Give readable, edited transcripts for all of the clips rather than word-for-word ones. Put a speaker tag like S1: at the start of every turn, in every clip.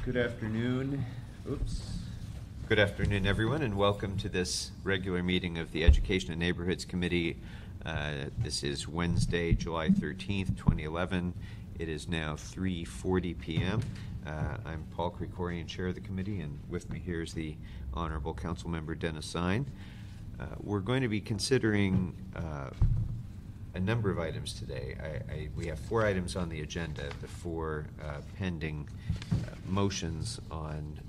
S1: Good afternoon. Good afternoon, everyone, and welcome to this regular meeting of the Education and Neighborhoods Committee. This is Wednesday, July 13th, 2011. It is now 3:40 p.m. I'm Paul Krikorian, Chair of the Committee, and with me here is the Honorable Council Member Dennis Sine. We're going to be considering a number of items today. We have 4 items on the agenda, the 4 pending motions on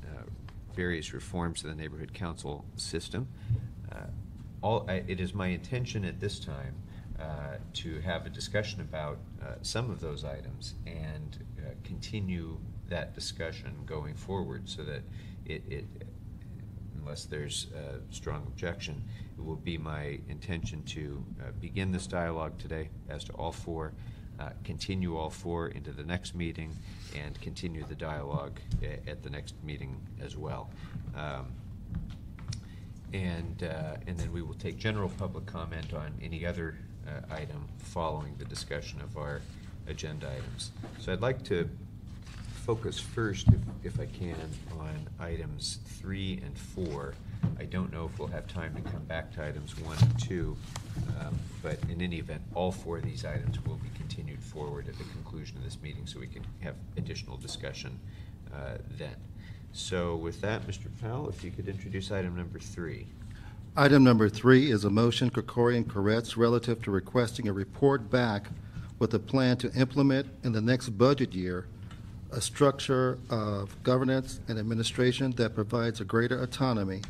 S1: various reforms to the neighborhood council system. It is my intention at this time to have a discussion about some of those items and continue that discussion going forward so that unless there's a strong objection, it will be my intention to begin this dialogue today as to all 4, continue all 4 into the next meeting, and continue the dialogue at the next meeting as well. And then we will take general public comment on any other item following the discussion of our agenda items. So I'd like to focus first, if I can, on items 3 and 4. I don't know if we'll have time to come back to items 1 and 2, but in any event, all 4 of these items will be continued forward at the conclusion of this meeting so we can have additional discussion then. So with that, Mr. Powell, if you could introduce item number 3.
S2: Item number 3 is a motion Krikorian-Koretz relative to requesting a report back with a plan to implement in the next budget year a structure of governance and administration that provides a greater autonomy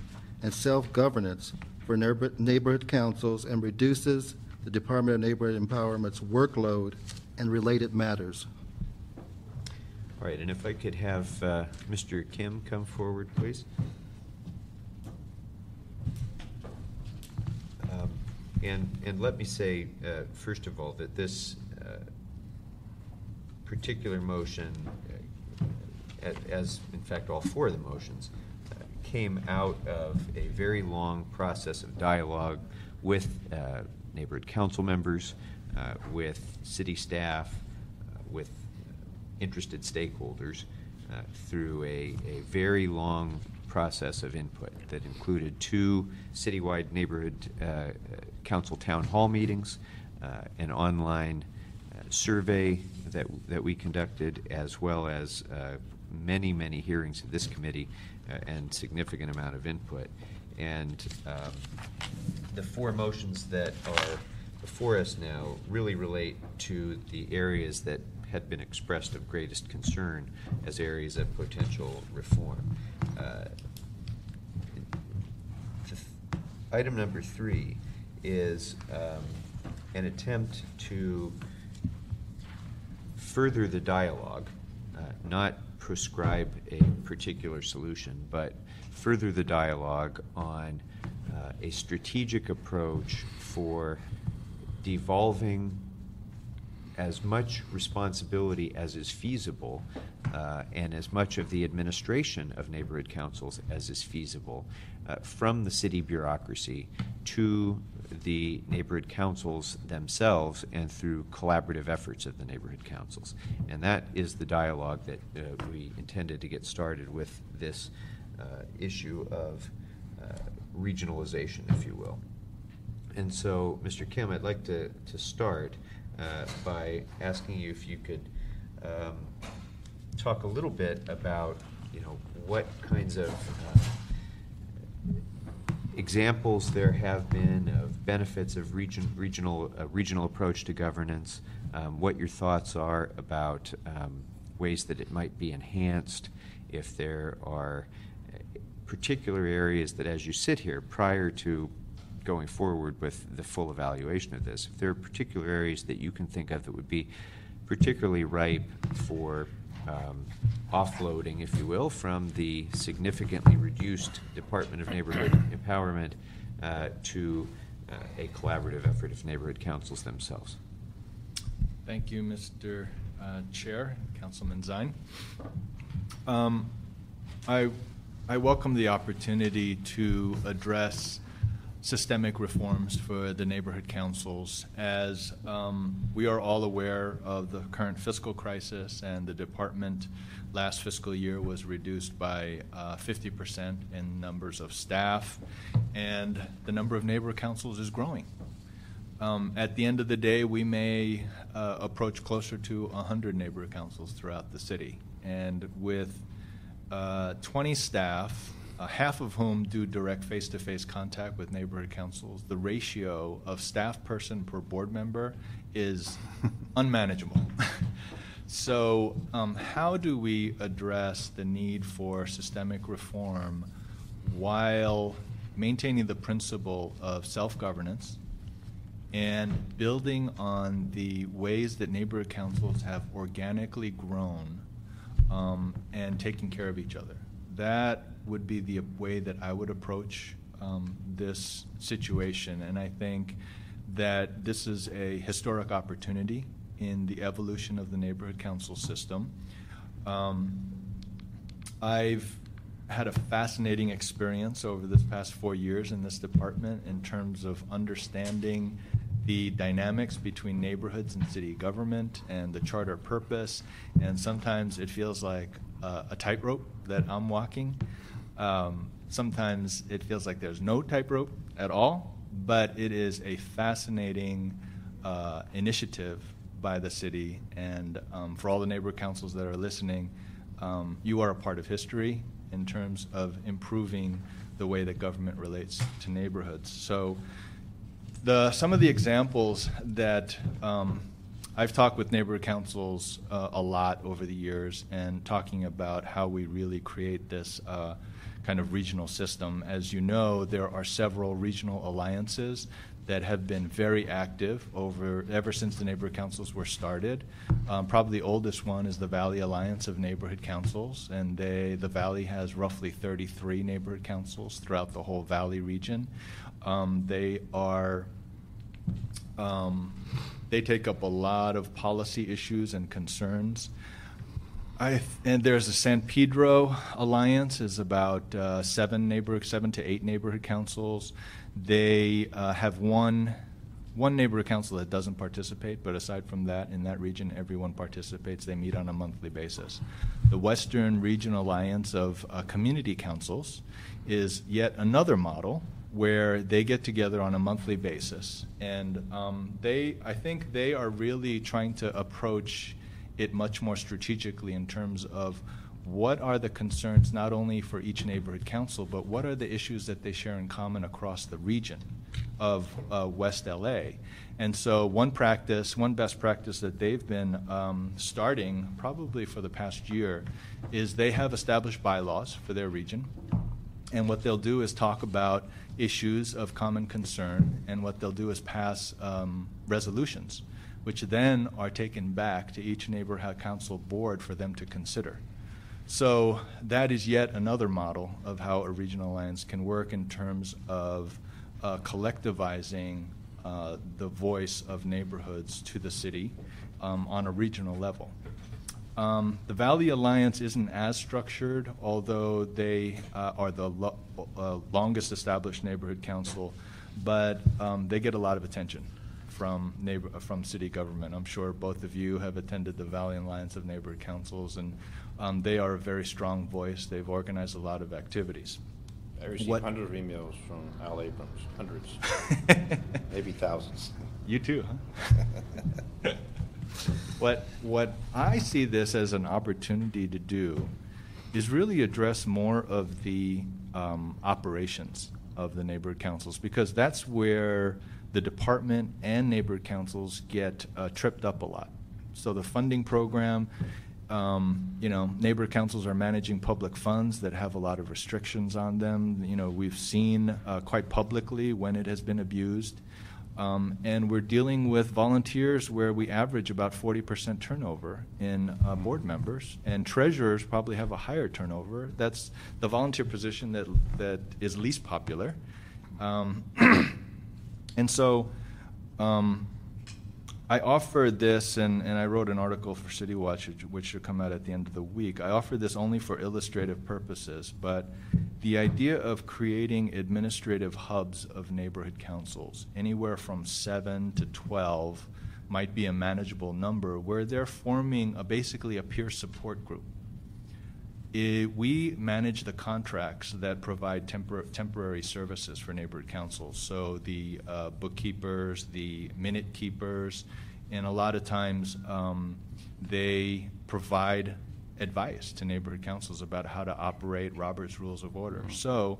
S2: and self-governance for neighborhood councils and reduces the Department of Neighborhood Empowerment's workload and related matters.
S1: All right, and if I could have Mr. Kim come forward, please. And let me say, first of all, that this particular motion, as in fact all 4 of the motions, came out of a very long process of dialogue with neighborhood council members, with city staff, with interested stakeholders, through a very long process of input that included 2 citywide neighborhood council town hall meetings, an online survey that we conducted, as well as many hearings of this committee and significant amount of input. And the 4 motions that are before us now really relate to the areas that had been expressed of greatest concern as areas of potential reform. Item number 3 is an attempt to further the dialogue, not prescribe a particular solution, but further the dialogue on a strategic approach for devolving as much responsibility as is feasible and as much of the administration of neighborhood councils as is feasible from the city bureaucracy to the neighborhood councils themselves and through collaborative efforts of the neighborhood councils. And that is the dialogue that we intended to get started with this issue of regionalization, if you will. And so, Mr. Kim, I'd like to start by asking you if you could talk a little bit about, what kinds of examples there have been of benefits of regional approach to governance, what your thoughts are about ways that it might be enhanced, if there are particular areas that, as you sit here prior to going forward with the full evaluation of this, if there are particular areas that you can think of that would be particularly ripe for offloading, if you will, from the significantly reduced Department of Neighborhood Empowerment to a collaborative effort of neighborhood councils themselves.
S3: Thank you, Mr. Chair, Councilman Zine. I welcome the opportunity to address systemic reforms for the neighborhood councils. As we are all aware of the current fiscal crisis, and the department last fiscal year was reduced by 50% in numbers of staff, and the number of neighborhood councils is growing. At the end of the day, we may approach closer to 100 neighborhood councils throughout the city. And with 20 staff, half of whom do direct face-to-face contact with neighborhood councils, the ratio of staff person per board member is unmanageable. So how do we address the need for systemic reform while maintaining the principle of self-governance and building on the ways that neighborhood councils have organically grown and taking care of each other? That would be the way that I would approach this situation. And I think that this is a historic opportunity in the evolution of the neighborhood council system. I've had a fascinating experience over this past 4 years in this department in terms of understanding the dynamics between neighborhoods and city government and the charter purpose. And sometimes it feels like a tightrope that I'm walking. Sometimes it feels like there's no tightrope at all, but it is a fascinating initiative by the city. And for all the neighborhood councils that are listening, you are a part of history in terms of improving the way that government relates to neighborhoods. So some of the examples that I've talked with neighborhood councils a lot over the years, and talking about how we really create this kind of regional system. As you know, there are several regional alliances that have been very active ever since the neighborhood councils were started. Probably the oldest one is the Valley Alliance of Neighborhood Councils, and the Valley has roughly 33 neighborhood councils throughout the whole Valley region. They take up a lot of policy issues and concerns. And there's a San Pedro Alliance, is about 7 to 8 neighborhood councils. They have one neighborhood council that doesn't participate, but aside from that, in that region, everyone participates. They meet on a monthly basis. The Western Region Alliance of Community Councils is yet another model where they get together on a monthly basis. And I think they are really trying to approach it much more strategically in terms of what are the concerns not only for each neighborhood council, but what are the issues that they share in common across the region of West LA. And so one best practice that they've been starting probably for the past year is they have established bylaws for their region. And what they'll do is talk about issues of common concern, and what they'll do is pass resolutions, which then are taken back to each neighborhood council board for them to consider. So that is yet another model of how a regional alliance can work in terms of collectivizing the voice of neighborhoods to the city on a regional level. The Valley Alliance isn't as structured, although they are the longest established neighborhood council, but they get a lot of attention from city government. I'm sure both of you have attended the Valley Alliance of Neighborhood Councils, and they are a very strong voice. They've organized a lot of activities.
S4: I received hundreds of emails from Al Abrams, hundreds, maybe thousands.
S3: You too, huh? What I see this as an opportunity to do is really address more of the operations of the neighborhood councils, because that's where the department and neighborhood councils get tripped up a lot. So the funding program, neighborhood councils are managing public funds that have a lot of restrictions on them. We've seen quite publicly when it has been abused. And we're dealing with volunteers where we average about 40% turnover in board members, and treasurers probably have a higher turnover. That's the volunteer position that is least popular. And so I offered this, and I wrote an article for City Watch, which should come out at the end of the week. I offered this only for illustrative purposes, but the idea of creating administrative hubs of neighborhood councils, anywhere from 7 to 12, might be a manageable number, where they're forming basically a peer support group. We manage the contracts that provide temporary services for neighborhood councils. So the bookkeepers, the minute keepers, and a lot of times they provide advice to neighborhood councils about how to operate Robert's Rules of Order. So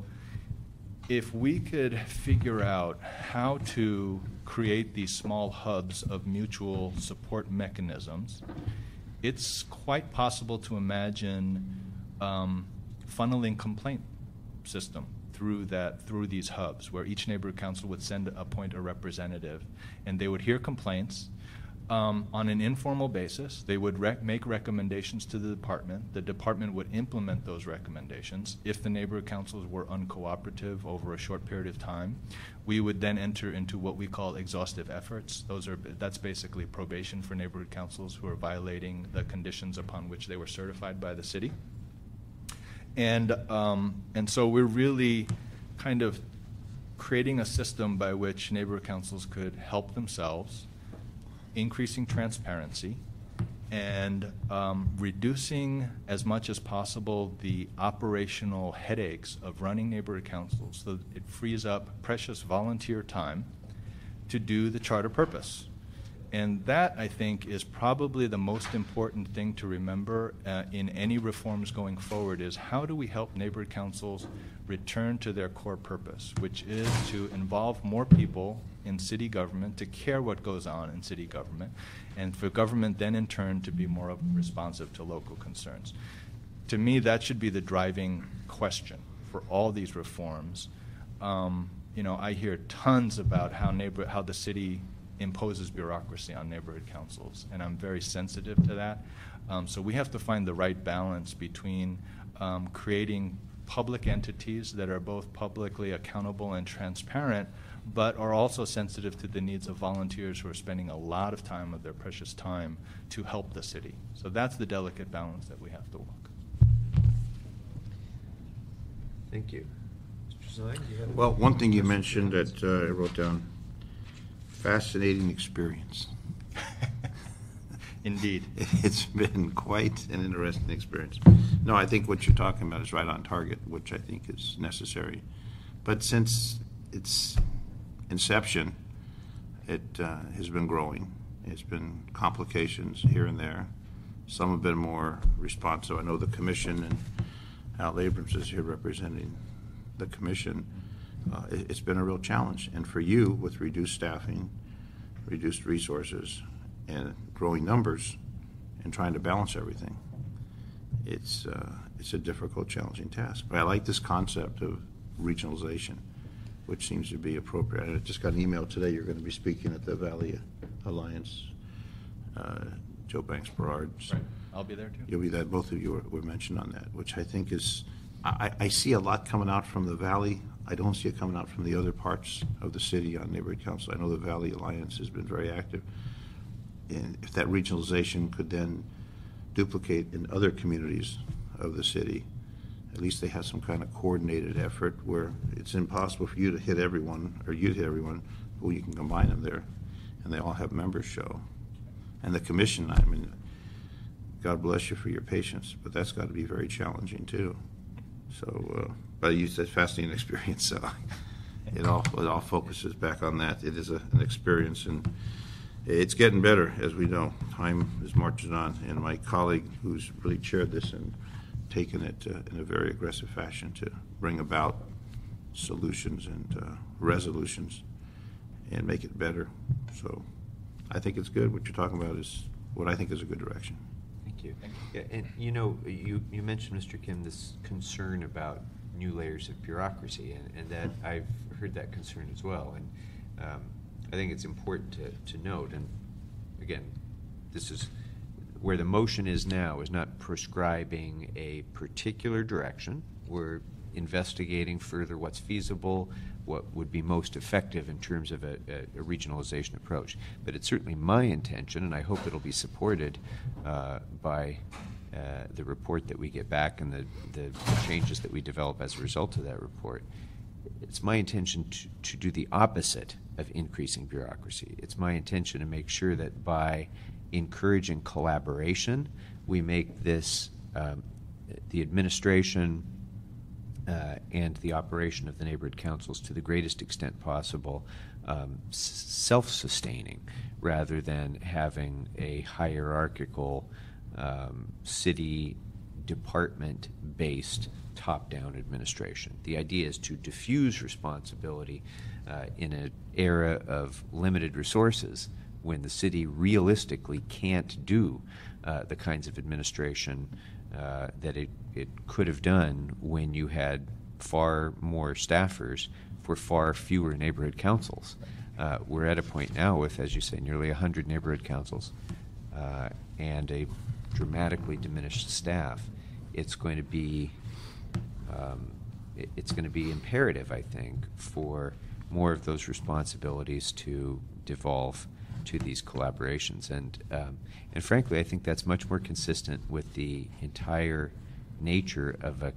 S3: if we could figure out how to create these small hubs of mutual support mechanisms, it's quite possible to imagine funneling complaint system through these hubs, where each neighborhood council would appoint a representative, and they would hear complaints on an informal basis. They would make recommendations to the department. The department would implement those recommendations. If the neighborhood councils were uncooperative over a short period of time, we would then enter into what we call exhaustive efforts. That's basically probation for neighborhood councils who are violating the conditions upon which they were certified by the city. And so we're really kind of creating a system by which neighborhood councils could help themselves, increasing transparency, and reducing as much as possible the operational headaches of running neighborhood councils, so that it frees up precious volunteer time to do the charter purpose. And that, I think, is probably the most important thing to remember in any reforms going forward, is how do we help neighborhood councils return to their core purpose, which is to involve more people in city government, to care what goes on in city government, and for government then in turn to be more responsive to local concerns. To me, that should be the driving question for all these reforms. I hear tons about how the city imposes bureaucracy on neighborhood councils, and I'm very sensitive to that. So we have to find the right balance between creating public entities that are both publicly accountable and transparent, but are also sensitive to the needs of volunteers who are spending a lot of time of their precious time to help the city. So that's the delicate balance that we have to walk.
S1: Thank you. Mr. Zeig, do you have
S4: Well, one thing you mentioned that I wrote down, fascinating experience.
S3: Indeed.
S4: It's been quite an interesting experience. No, I think what you're talking about is right on target, which I think is necessary. But since its inception, it has been growing. It's been complications here and there. Some have been more responsive. I know the commission, and Al Abrams is here representing the commission. It's been a real challenge. And for you, with reduced staffing, reduced resources, and growing numbers, and trying to balance everything, it's a difficult, challenging task. But I like this concept of regionalization, which seems to be appropriate. I just got an email today. You're going to be speaking at the Valley Alliance. Joe Banks-Berard.
S3: Right. I'll be there too.
S4: You'll be there. Both of you were mentioned on that, which I think is, I see a lot coming out from the Valley. I don't see it coming out from the other parts of the city on neighborhood council. I know the Valley Alliance has been very active. And if that regionalization could then duplicate in other communities of the city, at least they have some kind of coordinated effort where it's impossible for you to hit everyone, or you to hit everyone, but you can combine them there, and they all have members show. And the commission, I mean, God bless you for your patience, but that's got to be very challenging too. So, but you said fascinating experience, so it all focuses back on that. It is an experience, and it's getting better, as we know. Time is marching on, and my colleague, who's really chaired this and taken it in a very aggressive fashion to bring about solutions and resolutions and make it better. So I think it's good. What you're talking about is what I think is a good direction.
S1: Thank you. Yeah, and you mentioned, Mr. Kim, this concern about new layers of bureaucracy, and that I've heard that concern as well. And I think it's important to note, and again, this is where the motion is now, is not prescribing a particular direction. We're investigating further what's feasible, what would be most effective in terms of a regionalization approach. But it's certainly my intention, and I hope it'll be supported by the report that we get back and the changes that we develop as a result of that report. It's my intention to do the opposite of increasing bureaucracy. It's my intention to make sure that by encouraging collaboration, we make this, the administration and the operation of the neighborhood councils to the greatest extent possible self-sustaining, rather than having a hierarchical city department-based top-down administration. The idea is to diffuse responsibility in an era of limited resources, when the city realistically can't do the kinds of administration that it could have done when you had far more staffers for far fewer neighborhood councils. We're at a point now with, as you say, nearly 100 neighborhood councils and a dramatically diminished staff. It's going to be imperative, I think, for more of those responsibilities to devolve to these collaborations, and frankly, I think that's much more consistent with the entire nature of a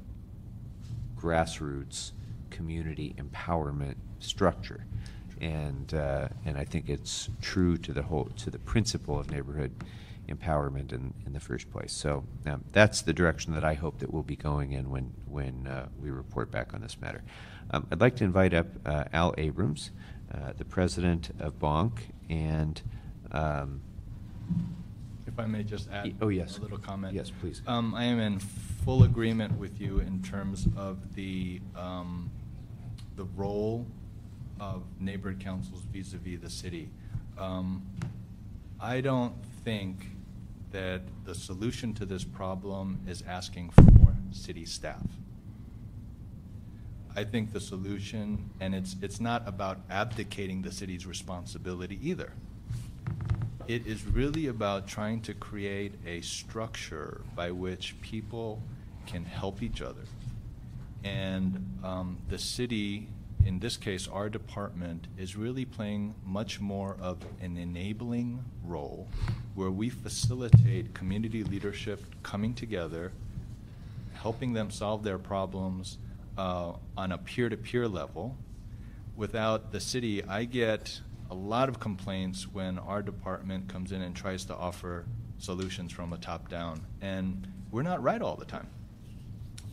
S1: grassroots community empowerment structure, and I think it's true to the principle of neighborhood empowerment in the first place. So that's the direction that I hope that we'll be going in when we report back on this matter. I'd like to invite up Al Abrams, the president of Bonk, and
S3: if I may just add
S1: oh, yes.
S3: a little comment.
S1: Yes, please.
S3: I am in full agreement with you in terms of the role of neighborhood councils vis-a-vis the city. I don't think that the solution to this problem is asking for more city staff. I think the solution, and it's not about abdicating the city's responsibility either. It is really about trying to create a structure by which people can help each other. And the city, in this case, our department, is really playing much more of an enabling role where we facilitate community leadership coming together, helping them solve their problems on a peer-to-peer level. Without the city, I get a lot of complaints when our department comes in and tries to offer solutions from a top down, and we're not right all the time.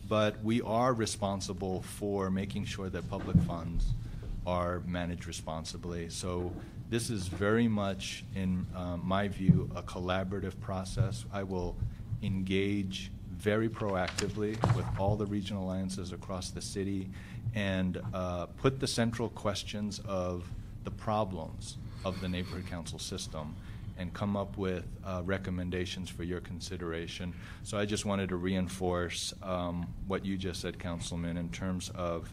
S3: But we are responsible for making sure that public funds are managed responsibly. So this is very much, in my view, a collaborative process. I will engage very proactively with all the regional alliances across the city and put the central questions of the problems of the neighborhood council system and come up with recommendations for your consideration. So I just wanted to reinforce what you just said, Councilman, in terms of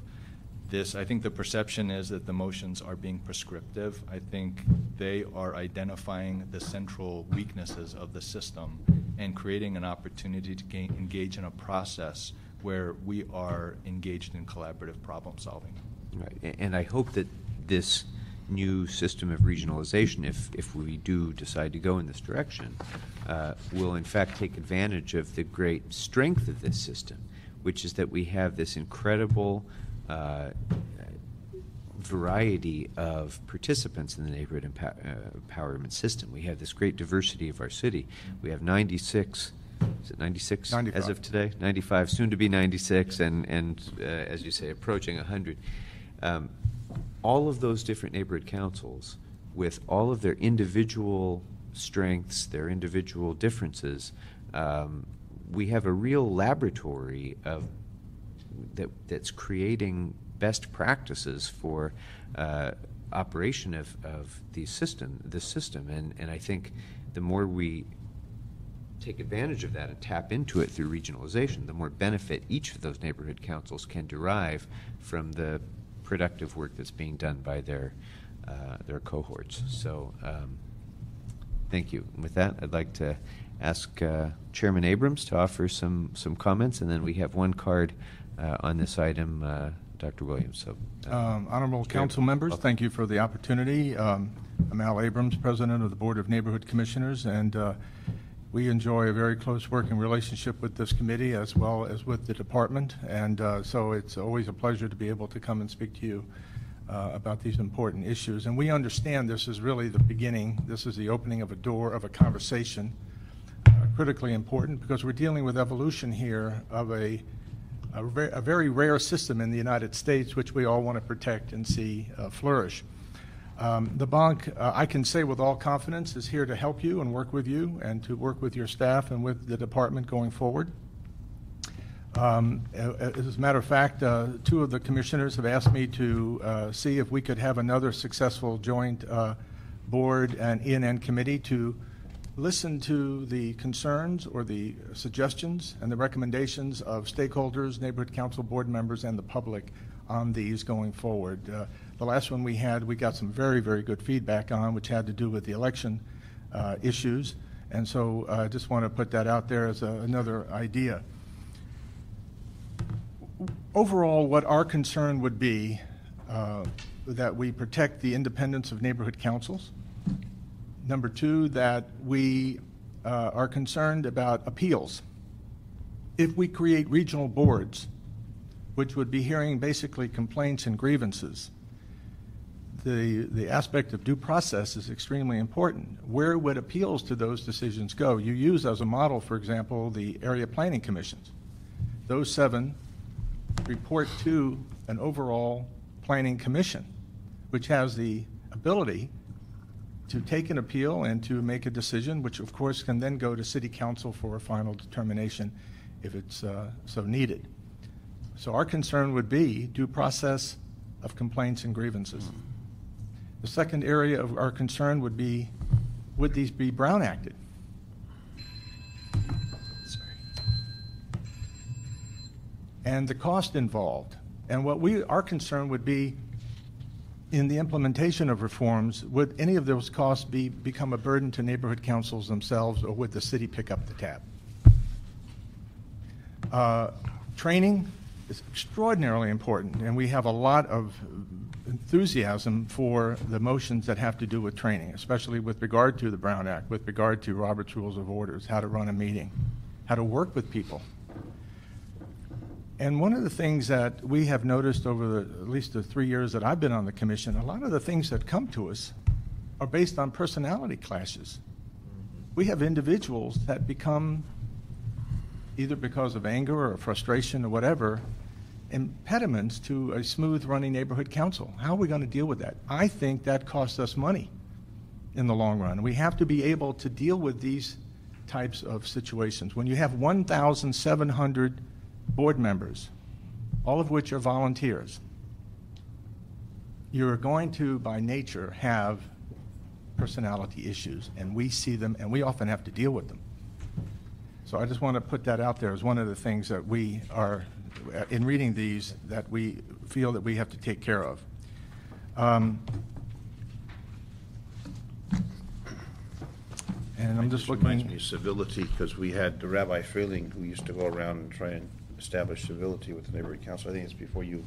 S3: this. I think the perception is that the motions are being prescriptive. I think they are identifying the central weaknesses of the system and creating an opportunity to engage in a process where we are engaged in collaborative problem solving.
S1: Right. And I hope that this new system of regionalization, if we do decide to go in this direction, will in fact take advantage of the great strength of this system, which is that we have this incredible variety of participants in the neighborhood empowerment system. We have this great diversity of our city. We have 96, is it 96
S5: 95.
S1: as of today? 95, soon to be 96, and as you say, approaching 100. All of those different neighborhood councils, with all of their individual strengths, their individual differences, we have a real laboratory of that's creating best practices for operation of this system. And I think the more we take advantage of that and tap into it through regionalization, the more benefit each of those neighborhood councils can derive from the productive work that's being done by their cohorts. So thank you. And with that, I'd like to ask Chairman Abrams to offer some comments, and then we have one card on this item, Dr. Williams. So,
S5: Honorable
S1: Chair,
S5: council members,
S1: welcome.
S5: thank you for the opportunity. I'm Al Abrams, President of the Board of Neighborhood Commissioners, and we enjoy a very close working relationship with this committee as well as with the department, and so it's always a pleasure to be able to come and speak to you about these important issues. And we understand this is really the beginning. This is the opening of a door of a conversation, critically important, because we're dealing with evolution here of a very rare system in the United States, which we all want to protect and see flourish. The bank, I can say with all confidence, is here to help you and work with you and to work with your staff and with the department going forward. As a matter of fact, two of the commissioners have asked me to see if we could have another successful joint board and E&N committee to listen to the concerns or the suggestions and the recommendations of stakeholders, neighborhood council board members, and the public on these going forward. The last one we had, we got some very, very good feedback on, which had to do with the election issues. And so I just want to put that out there as another idea. Overall, what our concern would be that we protect the independence of neighborhood councils. Number two, that we are concerned about appeals. If we create regional boards, which would be hearing basically complaints and grievances, the aspect of due process is extremely important. Where would appeals to those decisions go? You use as a model, for example, the area planning commissions. Those 7 report to an overall planning commission, which has the ability to take an appeal and to make a decision, which of course can then go to City Council for a final determination if it's so needed. So our concern would be due process of complaints and grievances. The second area of our concern would be, would these be Brown Acted? And the cost involved. And what our concern would be, in the implementation of reforms, would any of those costs become a burden to neighborhood councils themselves, or would the city pick up the tab? Training is extraordinarily important, and we have a lot of enthusiasm for the motions that have to do with training, especially with regard to the Brown Act, with regard to Robert's Rules of Orders, how to run a meeting, how to work with people. And one of the things that we have noticed over at least the 3 years that I've been on the commission, a lot of the things that come to us are based on personality clashes. We have individuals that become, either because of anger or frustration or whatever, impediments to a smooth running neighborhood council. How are we going to deal with that? I think that costs us money in the long run. We have to be able to deal with these types of situations. When you have 1,700 board members, all of which are volunteers, you're going to, by nature, have personality issues, and we see them, and we often have to deal with them. So I just want to put that out there as one of the things that we are, in reading these, that we feel that we have to take care of. And I'm just looking.
S4: Reminds me of civility, because we had Rabbi Freeling, who used to go around and try and establish civility with the neighborhood council. I think it's before you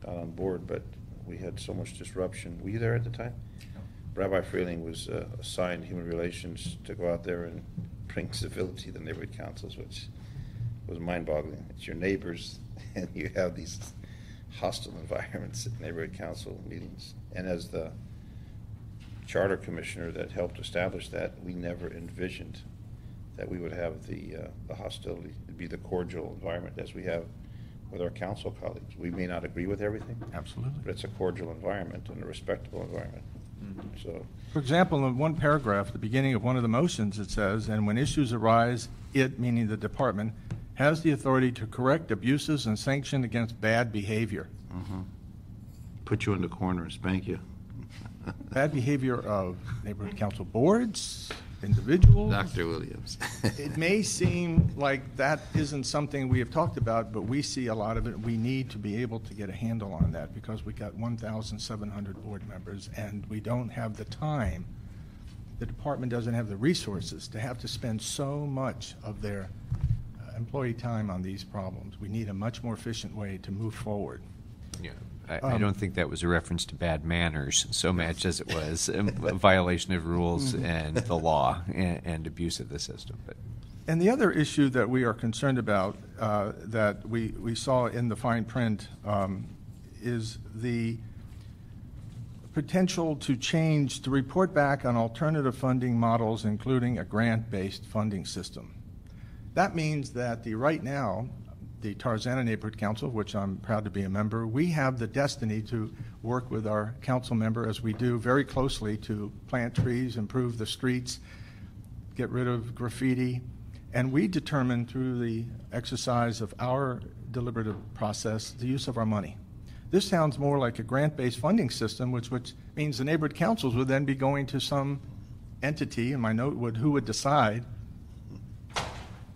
S4: got on board, but we had so much disruption. Were you there at the time? No. Rabbi Freeling was assigned human relations to go out there and bring civility to the neighborhood councils, which was mind-boggling. It's your neighbors, and you have these hostile environments at neighborhood council meetings. And as the charter commissioner that helped establish that, we never envisioned that we would have the hostility. It'd be the cordial environment as we have with our council colleagues. We may not agree with everything.
S5: Absolutely.
S4: But it's a cordial environment and a respectable environment. So,
S5: for example, in one paragraph, at the beginning of one of the motions, it says, and when issues arise, it, meaning the department, has the authority to correct abuses and sanction against bad behavior.
S4: put you in the corner and spank you.
S5: Bad behavior of neighborhood council boards, individuals.
S4: Dr. Williams.
S5: It may seem like that isn't something we have talked about, but we see a lot of it. We need to be able to get a handle on that because we got 1,700 board members and we don't have the time. The department doesn't have the resources to have to spend so much of their employee time on these problems. We need a much more efficient way to move forward.
S1: Yeah. I don't think that was a reference to bad manners so much as it was a violation of rules and the law and abuse of the system. But
S5: And the other issue that we are concerned about that we saw in the fine print is the potential to report back on alternative funding models, including a grant-based funding system. That means that right now, the Tarzana Neighborhood Council, of which I'm proud to be a member, we have the destiny to work with our council member, as we do very closely, to plant trees, improve the streets, get rid of graffiti, and we determine through the exercise of our deliberative process the use of our money. This sounds more like a grant-based funding system, which means the neighborhood councils would then be going to some entity, and my note would, who would decide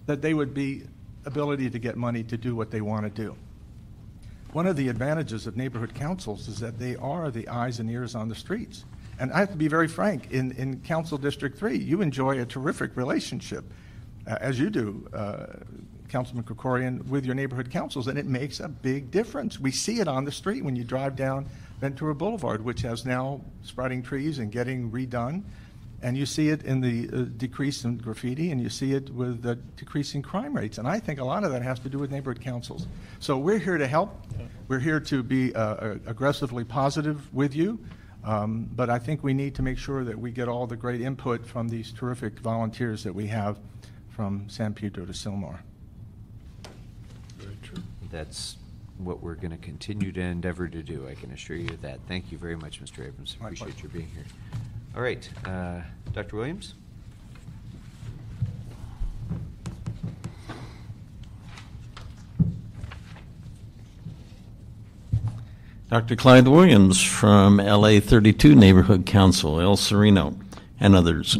S5: that they would be ability to get money to do what they want to do. One of the advantages of neighborhood councils is that they are the eyes and ears on the streets. And I have to be very frank, in Council District 3, you enjoy a terrific relationship, as you do, Councilman Krikorian, with your neighborhood councils, and it makes a big difference. We see it on the street when you drive down Ventura Boulevard, which has now sprouting trees and getting redone. And you see it in the decrease in graffiti, and you see it with the decreasing crime rates. And I think a lot of that has to do with neighborhood councils. So we're here to help. We're here to be aggressively positive with you. But I think we need to make sure that we get all the great input from these terrific volunteers that we have from San Pedro to Sylmar.
S2: Very true.
S1: that's what we're going to continue to endeavor to do. I can assure you of that. Thank you very much, Mr. Abrams.
S5: My
S1: Appreciate
S5: pleasure.
S1: your being here. All right, Dr. Williams?
S6: Dr. Clyde Williams from LA 32 Neighborhood Council, El Sereno, and others.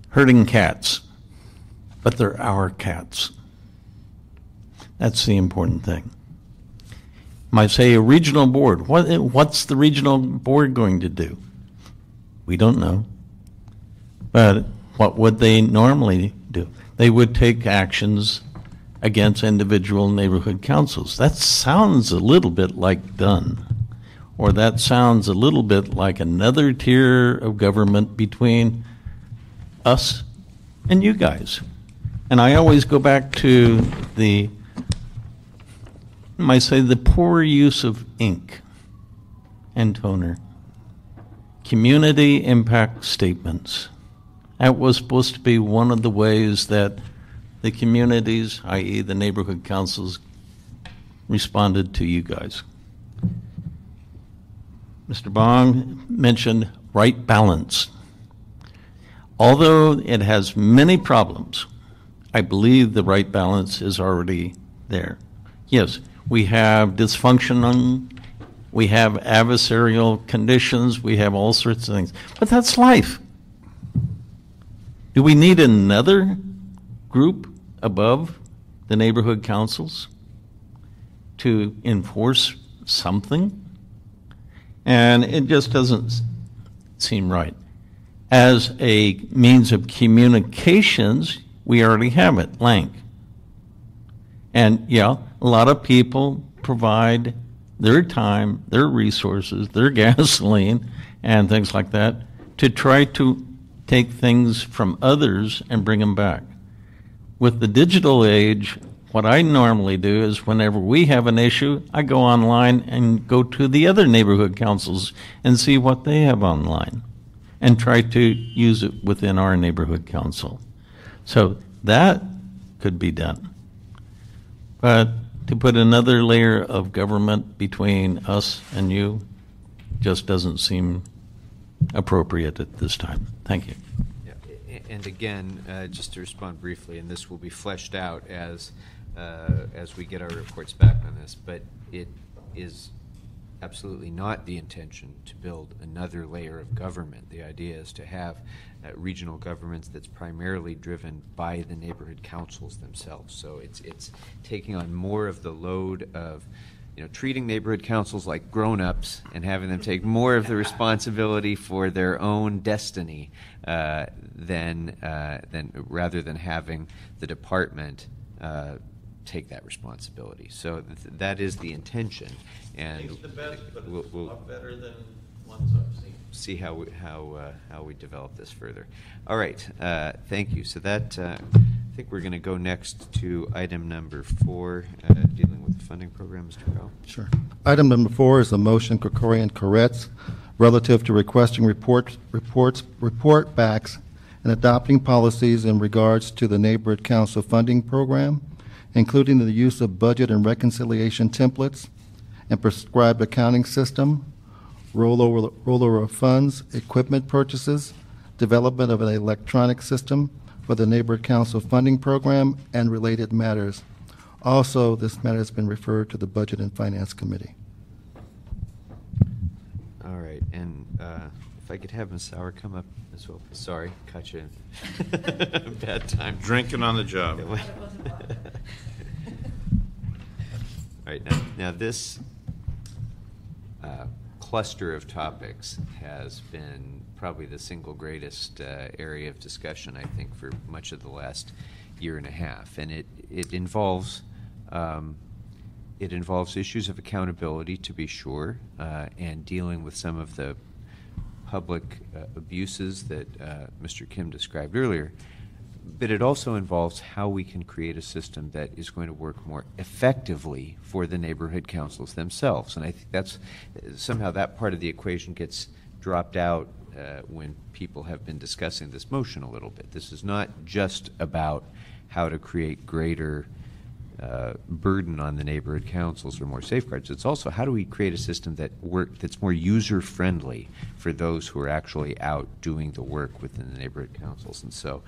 S6: Herding cats, but they're our cats. That's the important thing. Might say a regional board. What's the regional board going to do? We don't know. But what would they normally do? They would take actions against individual neighborhood councils. That sounds a little bit like Dunn, or that sounds a little bit like another tier of government between us and you guys. And I always go back to the poor use of ink and toner. Community impact statements. That was supposed to be one of the ways that the communities, i.e. the neighborhood councils, responded to you guys. Mr. Bong mentioned right balance. Although it has many problems, I believe the right balance is already there. Yes, we have dysfunction, we have adversarial conditions, we have all sorts of things, but that's life. Do we need another group above the neighborhood councils to enforce something? And it just doesn't seem right. As a means of communications, we already have it, Lank. And yeah, a lot of people provide their time, their resources, their gasoline, and things like that to try to take things from others and bring them back. With the digital age, what I normally do is whenever we have an issue, I go online and go to the other neighborhood councils and see what they have online and try to use it within our neighborhood council. So that could be done. But to put another layer of government between us and you just doesn't seem appropriate at this time. Thank you.
S1: Yeah, and again, just to respond briefly, and this will be fleshed out as we get our reports back on this, but it is absolutely not the intention to build another layer of government. The idea is to have regional governments that's primarily driven by the neighborhood councils themselves. So it's taking on more of the load of treating neighborhood councils like grown-ups and having them take more of the responsibility for their own destiny than rather than having the department take that responsibility. So that is the intention, and
S6: It's the best, but
S1: we'll
S6: it's a lot better than ones I've seen.
S1: see how we develop this further. All right, thank you. So that I think we're going to go next to item number 4, dealing with the funding program, Mr. Crowe.
S2: Sure. Item number 4 is a motion Kokori and Koretz relative to requesting report backs and adopting policies in regards to the neighborhood council funding program, including the use of budget and reconciliation templates and prescribed accounting system, rollover of funds, equipment purchases, development of an electronic system for the neighborhood council funding program, and related matters. Also, this matter has been referred to the Budget and Finance Committee.
S1: All right, and if I could have Ms. Sauer come up as well. Sorry, cut you in. Bad time.
S4: Drinking on the job.
S1: All right, now this cluster of topics has been probably the single greatest area of discussion, I think, for much of the last year and a half, and it involves issues of accountability, to be sure, and dealing with some of the public abuses that Mr. Kim described earlier. But it also involves how we can create a system that is going to work more effectively for the neighborhood councils themselves. And I think that's somehow that part of the equation gets dropped out when people have been discussing this motion a little bit. This is not just about how to create greater burden on the neighborhood councils or more safeguards. It's also how do we create a system that's more user-friendly for those who are actually out doing the work within the neighborhood councils. And so,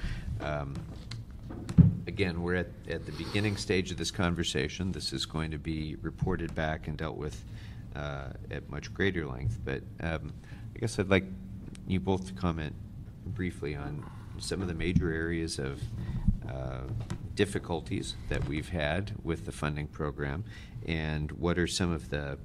S1: again, we're at the beginning stage of this conversation. This is going to be reported back and dealt with at much greater length. But I guess I'd like you both to comment briefly on some of the major areas of difficulties that we've had with the funding program, and what are some of the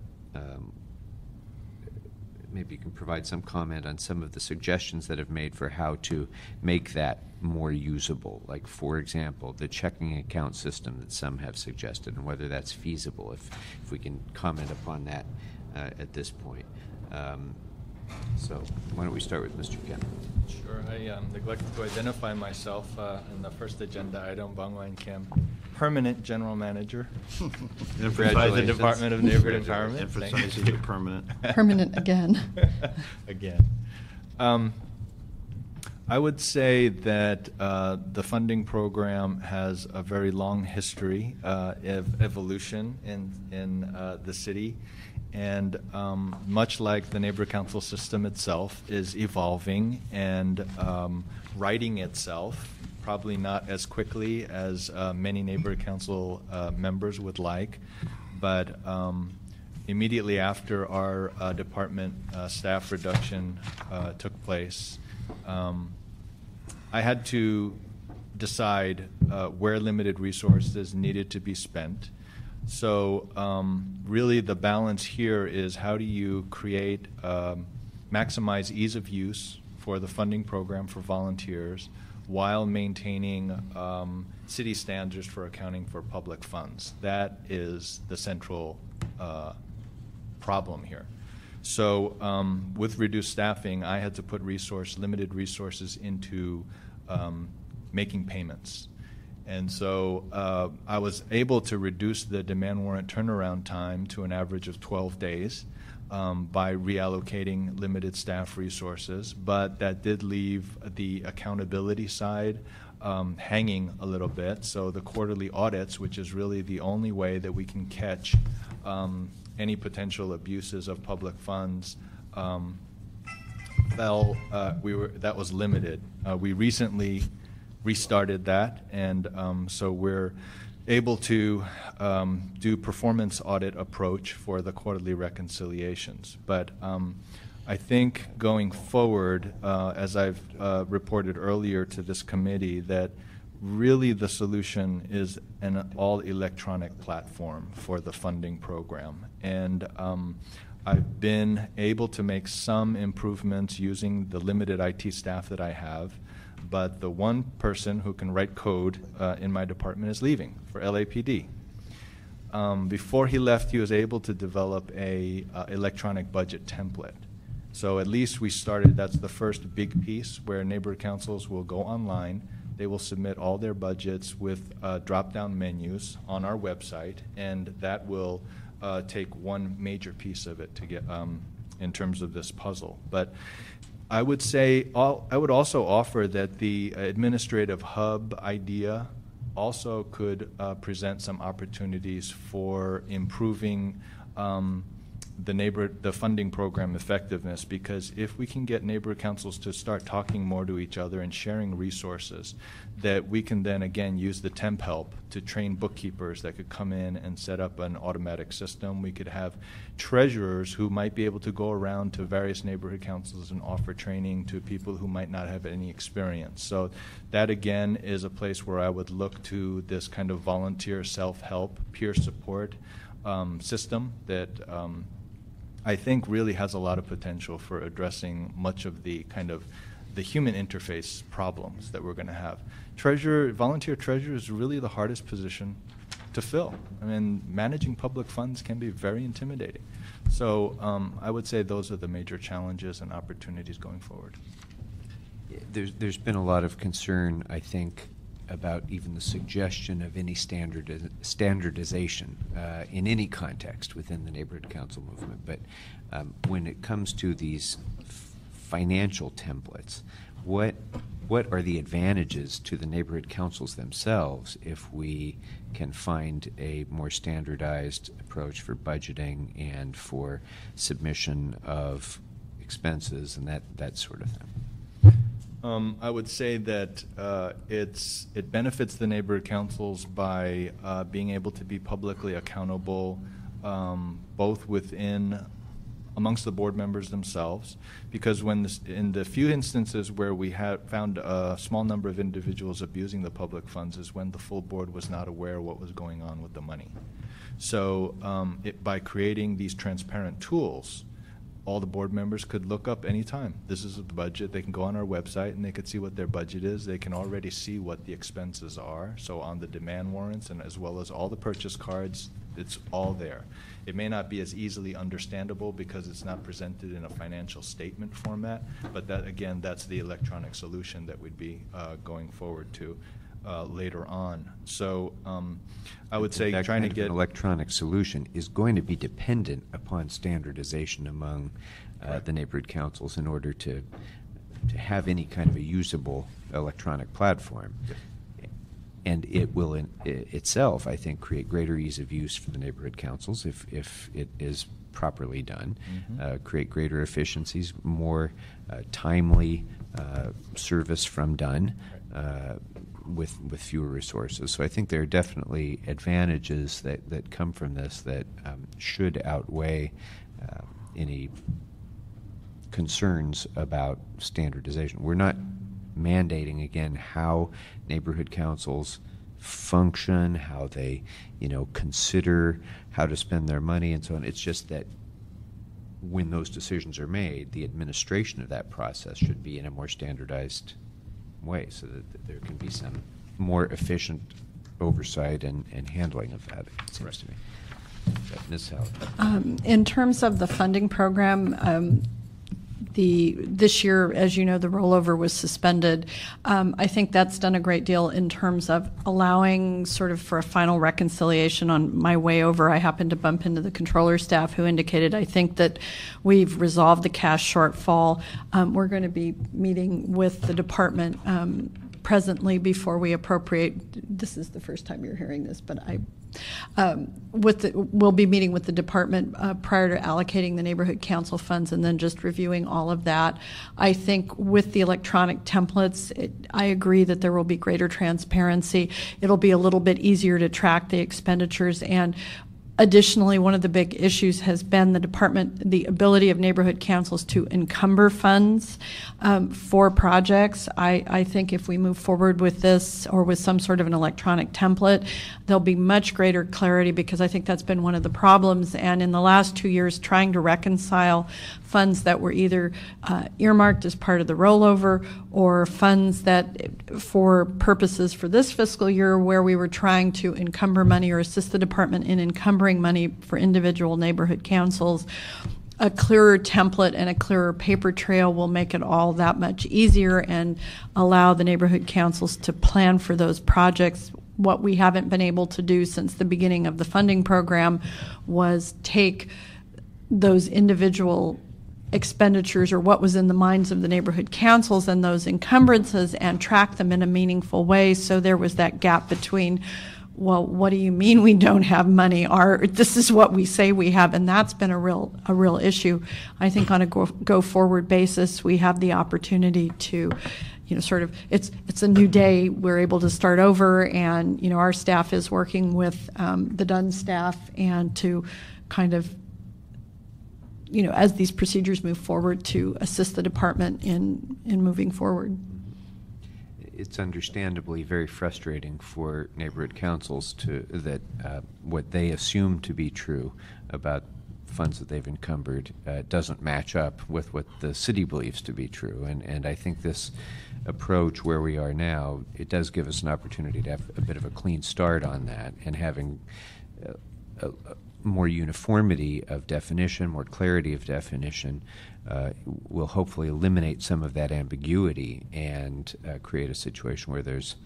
S1: maybe you can provide some comment on some of the suggestions that have made for how to make that more usable, like, for example, the checking account system that some have suggested, and whether that's feasible, if we can comment upon that at this point. So why don't we start with Mr. Kim?
S3: Sure. I neglected to identify myself in the first agenda item. Bangwan Kim, permanent general manager.
S1: Congratulations.
S3: The Department of Neighborhood Empowerment.
S4: Emphasizing the permanent.
S7: Permanent again.
S3: Again. I would say that the funding program has a very long history of evolution in the city. And much like the neighborhood council system itself is evolving and righting itself, probably not as quickly as many neighborhood council members would like, but immediately after our department staff reduction took place, I had to decide where limited resources needed to be spent. So really the balance here is how do you create, maximize ease of use for the funding program for volunteers while maintaining city standards for accounting for public funds. That is the central problem here. So with reduced staffing, I had to put limited resources into making payments. And so I was able to reduce the demand warrant turnaround time to an average of 12 days by reallocating limited staff resources. But that did leave the accountability side hanging a little bit. So the quarterly audits, which is really the only way that we can catch any potential abuses of public funds, that was limited. We recently restarted that, and so we're able to do performance audit approach for the quarterly reconciliations. But I think going forward, as I've reported earlier to this committee, that really the solution is an all-electronic platform for the funding program. And I've been able to make some improvements using the limited IT staff that I have, but the one person who can write code in my department is leaving for LAPD. Before he left, he was able to develop a electronic budget template. So at least we started, that's the first big piece where neighborhood councils will go online. They will submit all their budgets with drop-down menus on our website, and that will take one major piece of it to get in terms of this puzzle. But I would say, I would also offer that the administrative hub idea also could present some opportunities for improving the funding program effectiveness, because if we can get neighborhood councils to start talking more to each other and sharing resources, that we can then again use the temp help to train bookkeepers that could come in and set up an automatic system. We could have treasurers who might be able to go around to various neighborhood councils and offer training to people who might not have any experience. So that again is a place where I would look to this kind of volunteer self-help, peer support system that I think really has a lot of potential for addressing much of the kind of the human interface problems that we're going to have. Volunteer treasurer is really the hardest position to fill. I mean, managing public funds can be very intimidating. So I would say those are the major challenges and opportunities going forward.
S1: There's been a lot of concern, I think, about even the suggestion of any standardization in any context within the neighborhood council movement. But when it comes to these financial templates, what are the advantages to the neighborhood councils themselves if we can find a more standardized approach for budgeting and for submission of expenses and that sort of thing?
S3: I would say that it benefits the neighborhood councils by being able to be publicly accountable, both amongst the board members themselves, because in the few instances where we have found a small number of individuals abusing the public funds is when the full board was not aware of what was going on with the money. So by creating these transparent tools, all the board members could look up anytime. This is the budget. They can go on our website and they could see what their budget is. They can already see what the expenses are. So on the demand warrants and as well as all the purchase cards, it's all there. It may not be as easily understandable because it's not presented in a financial statement format, but that again, that's the electronic solution that we'd be going forward to later on. So I would say
S1: that
S3: trying
S1: kind
S3: to get
S1: an electronic solution is going to be dependent upon standardization among the neighborhood councils in order to have any kind of a usable electronic platform.
S3: Yes.
S1: And it will itself, I think, create greater ease of use for the neighborhood councils if it is properly done, create greater efficiencies, more timely service from done, with fewer resources. So I think there are definitely advantages that come from this that should outweigh any concerns about standardization. We're not mandating, again, how neighborhood councils function, how they, consider how to spend their money and so on. It's just that when those decisions are made, the administration of that process should be in a more standardized way so that there can be some more efficient oversight and handling of that, it seems to me. Ms. Howard.
S7: In terms of the funding program, this year, as you know, the rollover was suspended. I think that's done a great deal in terms of allowing sort of for a final reconciliation. On my way over, I happened to bump into the controller staff who indicated, I think that we've resolved the cash shortfall. We're going to be meeting with the department presently before we appropriate. This is the first time you're hearing this, but we'll be meeting with the department prior to allocating the neighborhood council funds and then just reviewing all of that. I think with the electronic templates, I agree that there will be greater transparency. It'll be a little bit easier to track the expenditures, and Additionally, one of the big issues has been the ability of neighborhood councils to encumber funds for projects. I think if we move forward with this or with some sort of an electronic template, there'll be much greater clarity, because I think that's been one of the problems. And in the last 2 years, trying to reconcile funds that were either earmarked as part of the rollover or funds that for purposes for this fiscal year where we were trying to encumber money or assist the department in encumbering money for individual neighborhood councils. A clearer template and a clearer paper trail will make it all that much easier and allow the neighborhood councils to plan for those projects. What we haven't been able to do since the beginning of the funding program was take those individual expenditures or what was in the minds of the neighborhood councils and those encumbrances and track them in a meaningful way. So there was that gap between, well, what do you mean we don't have money? This is what we say we have, and that's been a real issue. I think on a go forward basis, we have the opportunity to, sort of, it's a new day. We're able to start over, and our staff is working with the Dunn staff and to kind of, as these procedures move forward, to assist the department in moving forward.
S1: It's understandably very frustrating for neighborhood councils that what they assume to be true about funds that they've encumbered doesn't match up with what the city believes to be true. And I think this approach where we are now, it does give us an opportunity to have a bit of a clean start on that, and having more uniformity of definition, more clarity of definition, will hopefully eliminate some of that ambiguity and create a situation where there's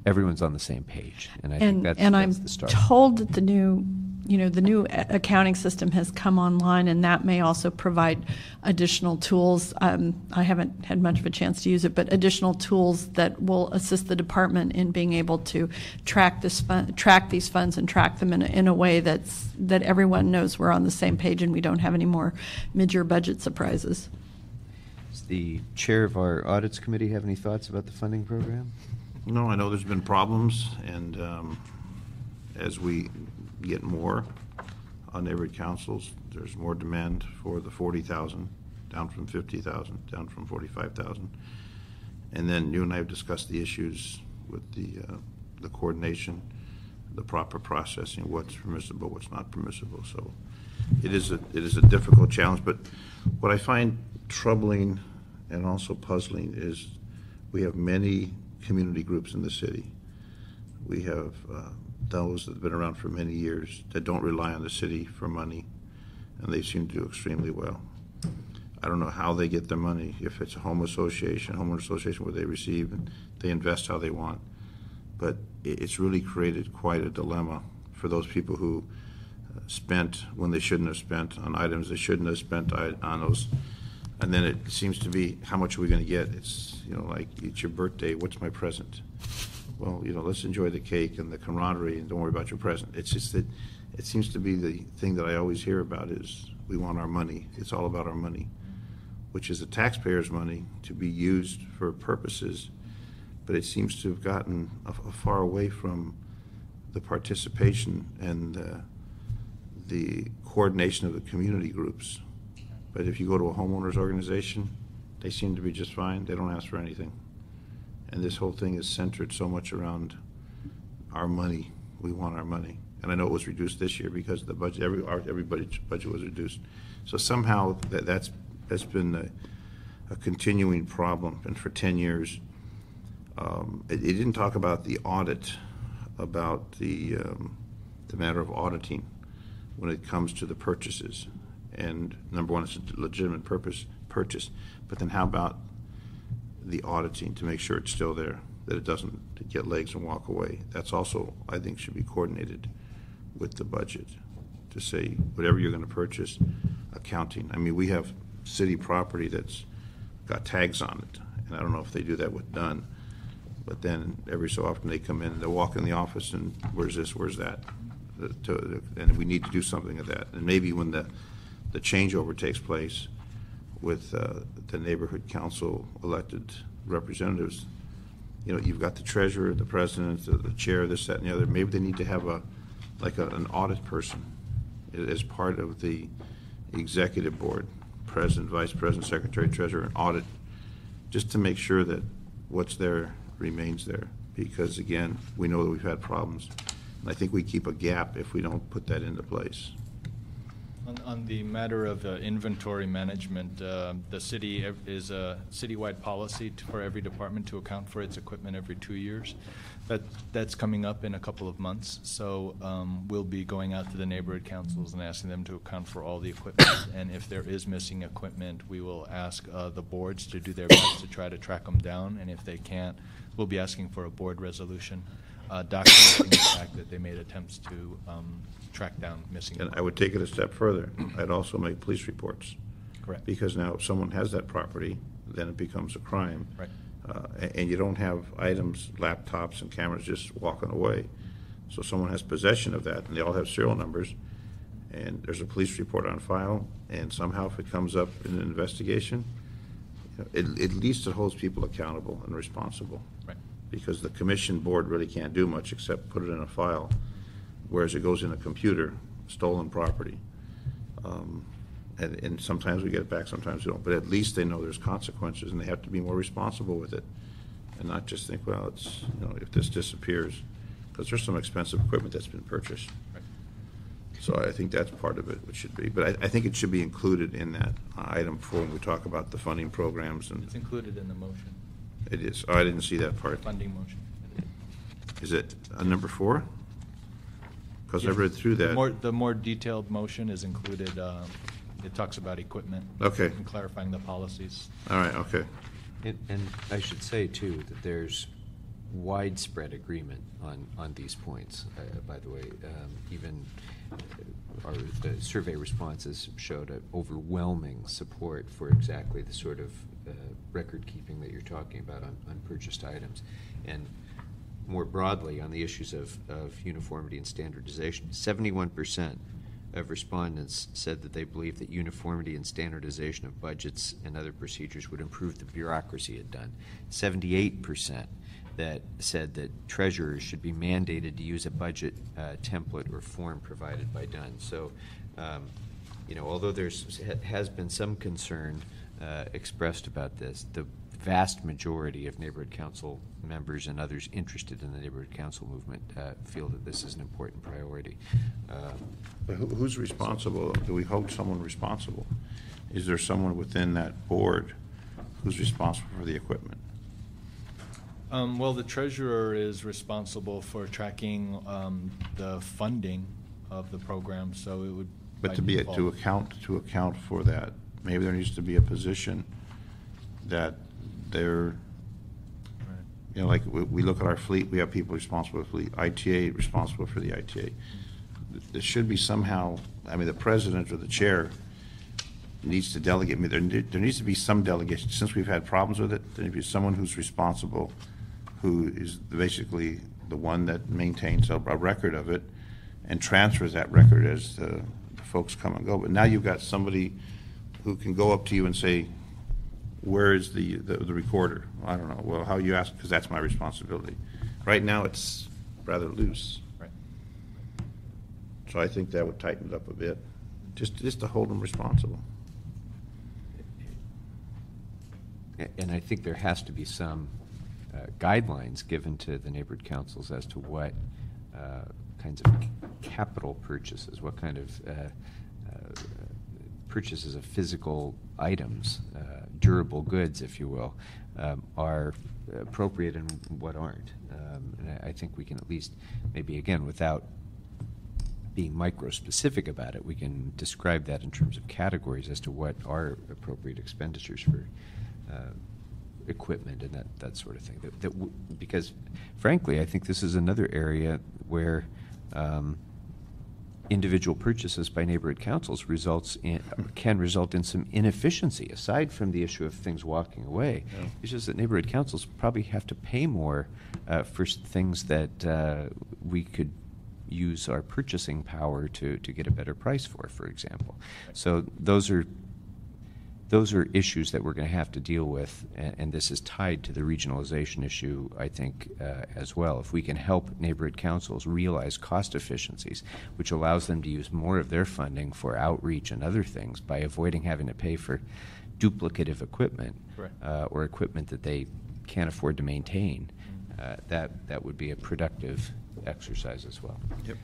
S1: everyone's on the same page. And I think that's
S7: I'm
S1: the start.
S7: Told that the new accounting system has come online, and that may also provide additional tools. I haven't had much of a chance to use it, but additional tools that will assist the department in being able to track these funds and track them in a way that everyone knows we're on the same page and we don't have any more mid-year budget surprises.
S1: Does the chair of our audits committee have any thoughts about the funding program?
S4: No, I know there's been problems, and as we get more on neighborhood councils, there's more demand for the 40,000, down from 50,000, down from 45,000. And then you and I have discussed the issues with the coordination, the proper processing, what's permissible, what's not permissible. So it is a difficult challenge. But what I find troubling and also puzzling is we have many community groups in the city. We have those that have been around for many years that don't rely on the city for money, and they seem to do extremely well. I don't know how they get their money, if it's a homeowner association where they receive and they invest how they want. But it's really created quite a dilemma for those people who spent when they shouldn't have spent on items they shouldn't have spent on those. And then it seems to be, how much are we going to get? It's, like, it's your birthday, what's my present? Well, let's enjoy the cake and the camaraderie and don't worry about your present. It's just that it seems to be the thing that I always hear about is we want our money. It's all about our money, which is the taxpayers' money to be used for purposes, but it seems to have gotten far away from the participation and the coordination of the community groups. But if you go to a homeowners organization, they seem to be just fine. They don't ask for anything. And this whole thing is centered so much around our money. We want our money. And I know it was reduced this year because the budget, everybody's budget was reduced. So somehow that's been a continuing problem. And for 10 years, it didn't talk about the audit, about the matter of auditing when it comes to the purchases. And number one, it's a legitimate purchase. But then how about the auditing to make sure it's still there, that it doesn't get legs and walk away? That's also, I think, should be coordinated with the budget to say whatever you're going to purchase, accounting. I mean, we have city property that's got tags on it, and I don't know if they do that with Dunn, but then every so often they come in and they'll walk in the office and where's this, where's that? And we need to do something with that. And maybe when the changeover takes place with the neighborhood council elected representatives, you've got the treasurer, the president, the chair, this, that, and the other. Maybe they need to have a like an audit person as part of the executive board, president, vice president, secretary, treasurer, and audit, just to make sure that what's there remains there. Because again, we know that we've had problems. And I think we keep a gap if we don't put that into place.
S3: On the matter of inventory management, the city is a citywide policy for every department to account for its equipment every 2 years. That's coming up in a couple of months, so we'll be going out to the neighborhood councils and asking them to account for all the equipment. And if there is missing equipment, we will ask the boards to do their best to try to track them down. And if they can't, we'll be asking for a board resolution documenting the fact that they made attempts to track down missing
S4: And
S3: equipment.
S4: I would take it a step further. I'd also make police reports.
S3: Correct.
S4: Because now if someone has that property, then it becomes a crime.
S3: Right.
S4: And you don't have items, laptops and cameras just walking away. So someone has possession of that, and they all have serial numbers, and there's a police report on file, and somehow if it comes up in an investigation, at least it holds people accountable and responsible.
S3: Right.
S4: Because the commission board really can't do much except put it in a file, whereas it goes in a computer, stolen property. And sometimes we get it back, sometimes we don't. But at least they know there's consequences, and they have to be more responsible with it, and not just think, well, it's, if this disappears, because there's some expensive equipment that's been purchased.
S3: Right.
S4: So I think that's part of it, which should be. But I think it should be included in that item 4 when we talk about the funding programs. And
S3: It's included in the motion,
S4: it is. Oh, I didn't see that part.
S3: funding motion.
S4: Is it number 4? Because I read through that.
S3: The more detailed motion is included. It talks about equipment.
S4: Okay.
S3: And clarifying the policies.
S4: All right, okay.
S1: And I should say, too, that there's widespread agreement on these points, by the way. Even the survey responses showed an overwhelming support for exactly the sort of record keeping that you're talking about on purchased items. And more broadly, on the issues of uniformity and standardization, 71% of respondents said that they believe that uniformity and standardization of budgets and other procedures would improve the bureaucracy it done. 78% that said that treasurers should be mandated to use a budget template or form provided by Dunn. So, although has been some concern expressed about this, the vast majority of neighborhood council members and others interested in the neighborhood council movement feel that this is an important priority.
S4: But who's responsible? Do we hold someone responsible? Is there someone within that board who's responsible for the equipment?
S3: Well, the treasurer is responsible for tracking the funding of the program, so it would.
S4: But
S3: by
S4: to
S3: default-
S4: account for that, maybe there needs to be a position that they're,
S3: Right.
S4: like we look at our fleet, we have people responsible for the fleet, ITA responsible for the ITA. There should be somehow, the president or the chair needs to delegate. There needs to be some delegation. Since we've had problems with it, there needs to be someone who's responsible, who is basically the one that maintains a record of it and transfers that record as the folks come and go. But now you've got somebody who can go up to you and say, where is the recorder? I don't know. Well, how you ask, because that's my responsibility. Right now, it's rather loose.
S3: Right.
S4: So I think that would tighten it up a bit, just to hold them responsible.
S1: And I think there has to be some guidelines given to the neighborhood councils as to what kinds of capital purchases, what kind of purchases of physical items, durable goods, if you will, are appropriate and what aren't. And I think we can at least, maybe again, without being micro-specific about it, we can describe that in terms of categories as to what are appropriate expenditures for equipment and that sort of thing. Because, frankly, I think this is another area where individual purchases by neighborhood councils can result in some inefficiency, aside from the issue of things walking away. Yeah. It's just that neighborhood councils probably have to pay more for things that we could use our purchasing power to get a better price for example. Right. So those are those are issues that we're going to have to deal with, and this is tied to the regionalization issue, I think, as well. If we can help neighborhood councils realize cost efficiencies, which allows them to use more of their funding for outreach and other things by avoiding having to pay for duplicative equipment or equipment that they can't afford to maintain, that would be a productive exercise as well.
S4: Yep.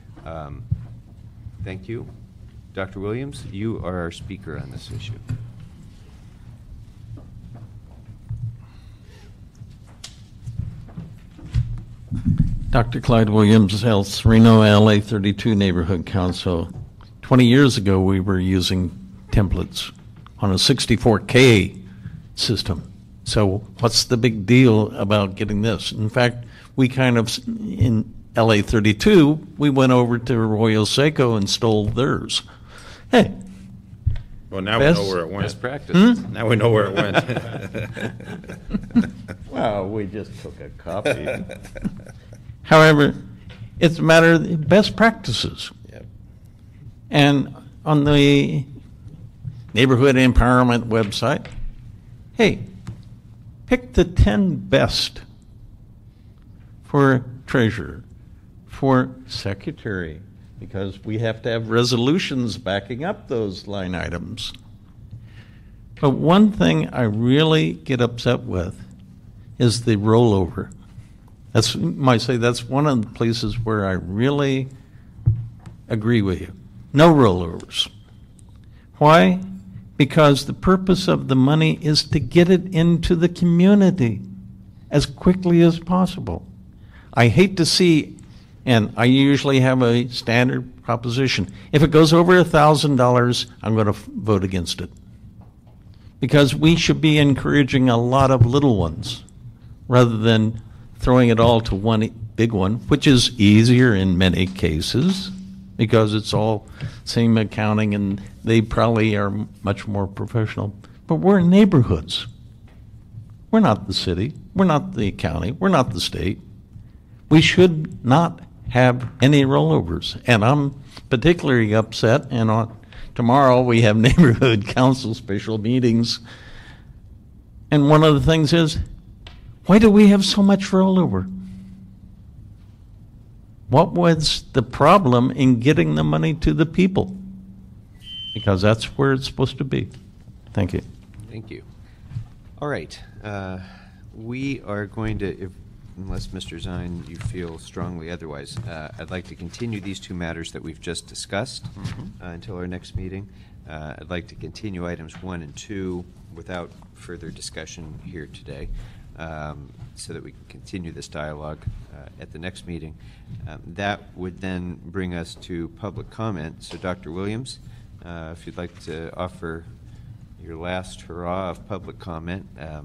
S1: Thank you. Dr. Williams, you are our speaker on this issue.
S6: Dr. Clyde Williams, El Sereno, LA 32 Neighborhood Council. 20 years ago, we were using templates on a 64K system. So what's the big deal about getting this? In fact, we kind of, in LA 32, we went over to Arroyo Seco and stole theirs. Hey.
S4: Well, now
S6: Best-
S4: we know where it went.
S1: Best practice.
S4: Now we know where it went.
S6: Well, we just took a copy. However, it's a matter of best practices.
S4: Yep.
S6: And on the Neighborhood Empowerment website, hey, pick the 10 best for treasurer, for secretary, because we have to have resolutions backing up those line items. But one thing I really get upset with is the rollover. That's one of the places where I really agree with you. No rollovers. Why? Because the purpose of the money is to get it into the community as quickly as possible. I hate to see, and I usually have a standard proposition, if it goes over $1,000, I'm going to vote against it. Because we should be encouraging a lot of little ones rather than throwing it all to one big one, which is easier in many cases because it's all same accounting and they probably are much more professional. But we're neighborhoods. We're not the city. We're not the county. We're not the state. We should not have any rollovers. And I'm particularly upset, and tomorrow we have neighborhood council special meetings. And one of the things is, why do we have so much rollover? What was the problem in getting the money to the people? Because that's where it's supposed to be. Thank you.
S1: Thank you. All right. We are going to, unless Mr. Zine, you feel strongly otherwise, I'd like to continue these two matters that we've just discussed until our next meeting. I'd like to continue items 1 and 2 without further discussion here today, so that we can continue this dialogue at the next meeting. That would then bring us to public comment. So, Dr. Williams, if you'd like to offer your last hurrah of public comment, you're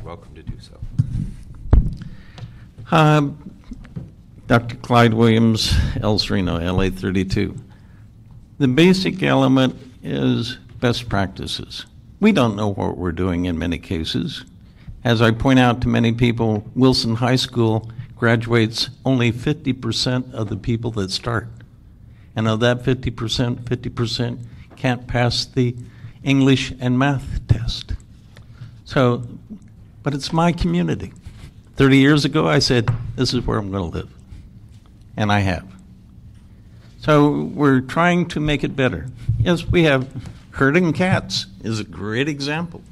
S1: welcome to do so.
S6: Dr. Clyde Williams, El Sereno, LA 32. The basic element is best practices. We don't know what we're doing in many cases. As I point out to many people, Wilson High School graduates only 50% of the people that start. And of that 50% can't pass the English and math test. So, but it's my community. 30 years ago, I said, this is where I'm going to live. And I have. So we're trying to make it better. Yes, we have herding cats is a great example.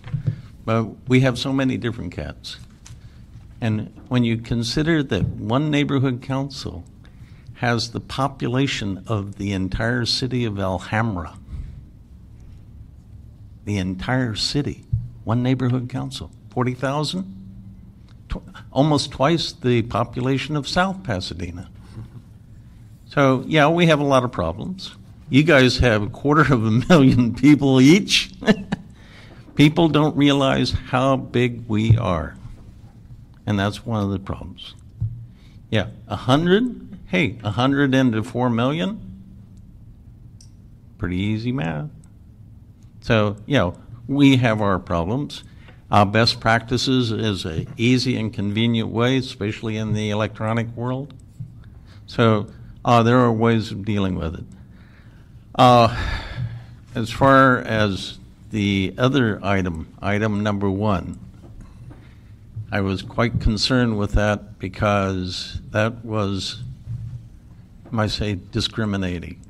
S6: But we have so many different cats. And when you consider that one neighborhood council has the population of the entire city of Alhambra, the entire city, one neighborhood council, 40,000? Almost twice the population of South Pasadena. So, yeah, we have a lot of problems. You guys have 250,000 people each. People don't realize how big we are. And that's one of the problems. Yeah, 100? Hey, 100 into 4 million? Pretty easy math. So, yeah, we have our problems. Best practices is an easy and convenient way, especially in the electronic world. So there are ways of dealing with it. As far as The other item, item number 1, I was quite concerned with that because that was, I might say, discriminating.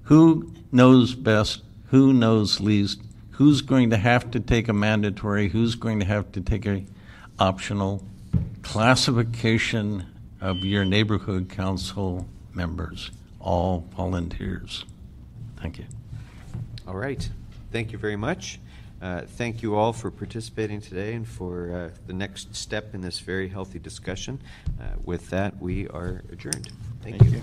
S6: Who knows best? Who knows least? Who's going to have to take a mandatory? Who's going to have to take a optional? Classification of your neighborhood council members, all volunteers. Thank you.
S1: All right. Thank you very much. Thank you all for participating today and for the next step in this very healthy discussion. With that, we are adjourned. Thank you.